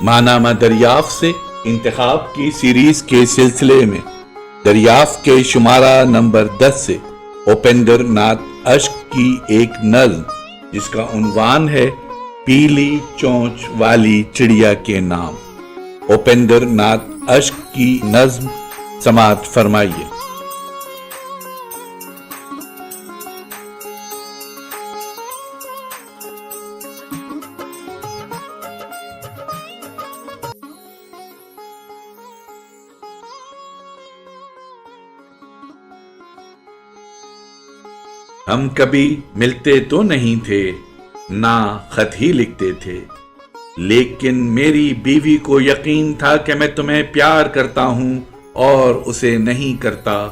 ماہنامہ دریافت سے انتخاب کی سیریز کے سلسلے میں دریافت کے شمارہ نمبر 10 سے اپیندر ناتھ اشک کی ایک نظم جس کا عنوان ہے پیلی چونچ والی چڑیا کے نام، اپیندر ناتھ اشک کی نظم سماعت فرمائیے۔ ہم کبھی ملتے تو نہیں تھے، نہ خط ہی لکھتے تھے، لیکن میری بیوی کو یقین تھا کہ میں تمہیں پیار کرتا ہوں اور اسے نہیں کرتا،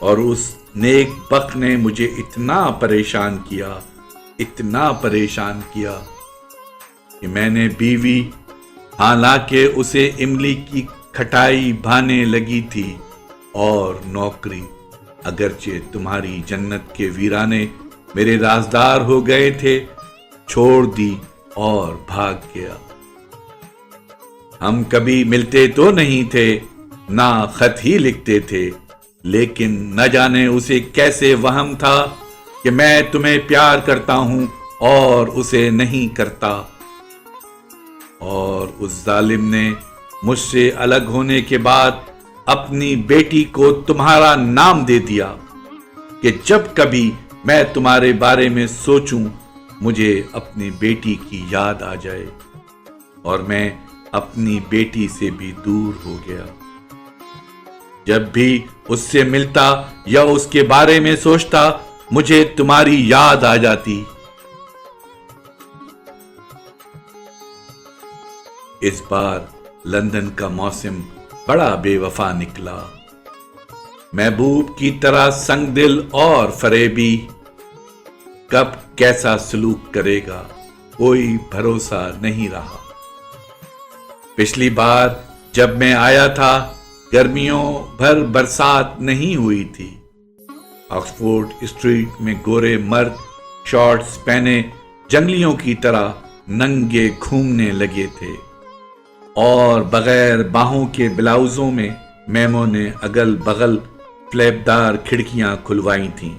اور اس نیک بخت نے مجھے اتنا پریشان کیا کہ میں نے بیوی، حالانکہ اسے املی کی کھٹائی بھانے لگی تھی، اور نوکری اگرچہ تمہاری جنت کے ویرانے میرے رازدار ہو گئے تھے، چھوڑ دی اور بھاگ گیا۔ ہم کبھی ملتے تو نہیں تھے، نہ خط ہی لکھتے تھے، لیکن نہ جانے اسے کیسے وہم تھا کہ میں تمہیں پیار کرتا ہوں اور اسے نہیں کرتا، اور اس ظالم نے مجھ سے الگ ہونے کے بعد اپنی بیٹی کو تمہارا نام دے دیا کہ جب کبھی میں تمہارے بارے میں سوچوں مجھے اپنی بیٹی کی یاد آ جائے، اور میں اپنی بیٹی سے بھی دور ہو گیا۔ جب بھی اس سے ملتا یا اس کے بارے میں سوچتا مجھے تمہاری یاد آ جاتی۔ اس بار لندن کا موسم بڑا بے وفا نکلا، محبوب کی طرح سنگ دل اور فریبی، کب کیسا سلوک کرے گا کوئی بھروسہ نہیں رہا۔ پچھلی بار جب میں آیا تھا گرمیوں بھر برسات نہیں ہوئی تھی، آکسفورڈ اسٹریٹ میں گورے مرد شارٹس پہنے جنگلیوں کی طرح ننگے گھومنے لگے تھے، اور بغیر باہوں کے بلاؤزوں میں میموں نے اگل بغل فلیپ دار کھڑکیاں کھلوائی تھیں۔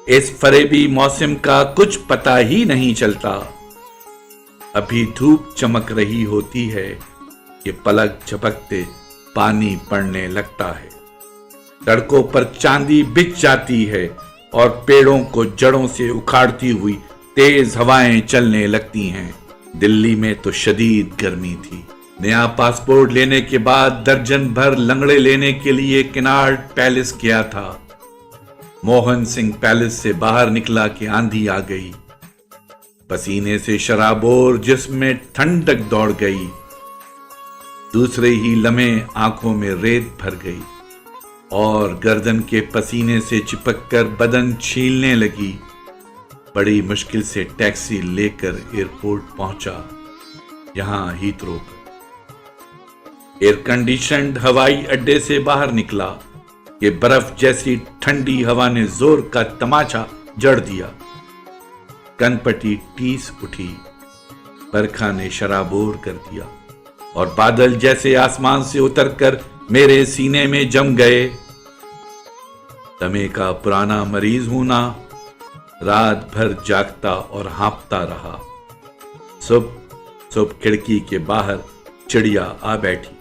اس فریبی موسم کا کچھ پتہ ہی نہیں چلتا، ابھی دھوپ چمک رہی ہوتی ہے کہ پلک جھپکتے پانی پڑنے لگتا ہے، سڑکوں پر چاندی بچھ جاتی ہے اور پیڑوں کو جڑوں سے اکھاڑتی ہوئی تیز ہوائیں چلنے لگتی ہیں۔ دلی میں تو شدید گرمی تھی۔ نیا پاسپورٹ لینے کے بعد درجن بھر لنگڑے لینے کے لیے کنارڈ پیلس گیا تھا۔ موہن سنگھ پیلس سے باہر نکلا کہ آندھی آ گئی، پسینے سے شرابور جسم میں ٹھنڈک دوڑ گئی، دوسرے ہی لمحے آنکھوں میں ریت بھر گئی، اور گردن کے پسینے سے چپک کر بدن چھیلنے لگی۔ بڑی مشکل سے ٹیکسی لے کر ایئرپورٹ پہنچا، یہاں ہیتھرو پر۔ ایئر کنڈیشنڈ ہوائی اڈے سے باہر نکلا کہ برف جیسی ٹھنڈی ہوا نے زور کا تماچا جڑ دیا، کن پٹی ٹیس اٹھی، برکھا نے شرابور کر دیا، اور بادل جیسے آسمان سے اتر کر میرے سینے میں جم گئے۔ دمے کا پرانا مریض ہوں نا، رات بھر جاگتا اور ہانپتا رہا۔ صبح کھڑکی کے باہر چڑیا آ بیٹھی،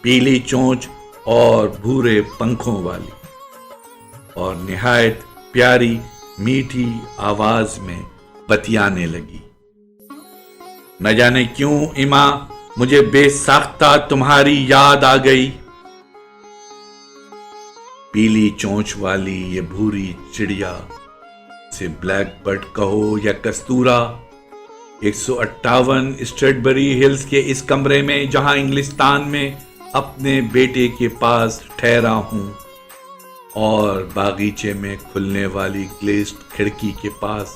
پیلی چونچ اور بھورے پنکھوں والی، اور نہایت پیاری میٹھی آواز میں بتیانے لگی۔ نہ جانے کیوں ایما مجھے بے ساختہ تمہاری یاد آ گئی۔ پیلی چونچ والی یہ بھوری چڑیا، سے بلیک برڈ کہو یا کستورا، 158 اسٹریڈبری ہلز کے اس کمرے میں جہاں انگلستان میں اپنے بیٹے کے پاس ٹھہرا ہوں، اور باغیچے میں کھلنے والی گلیسڈ کھڑکی کے پاس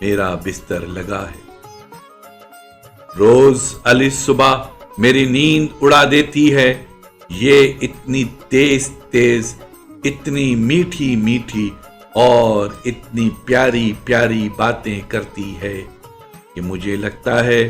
میرا بستر لگا ہے۔ روز علی صبح میری نیند اڑا دیتی ہے، یہ اتنی تیز تیز، اتنی میٹھی میٹھی اور اتنی پیاری پیاری باتیں کرتی ہے کہ مجھے لگتا ہے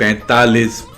45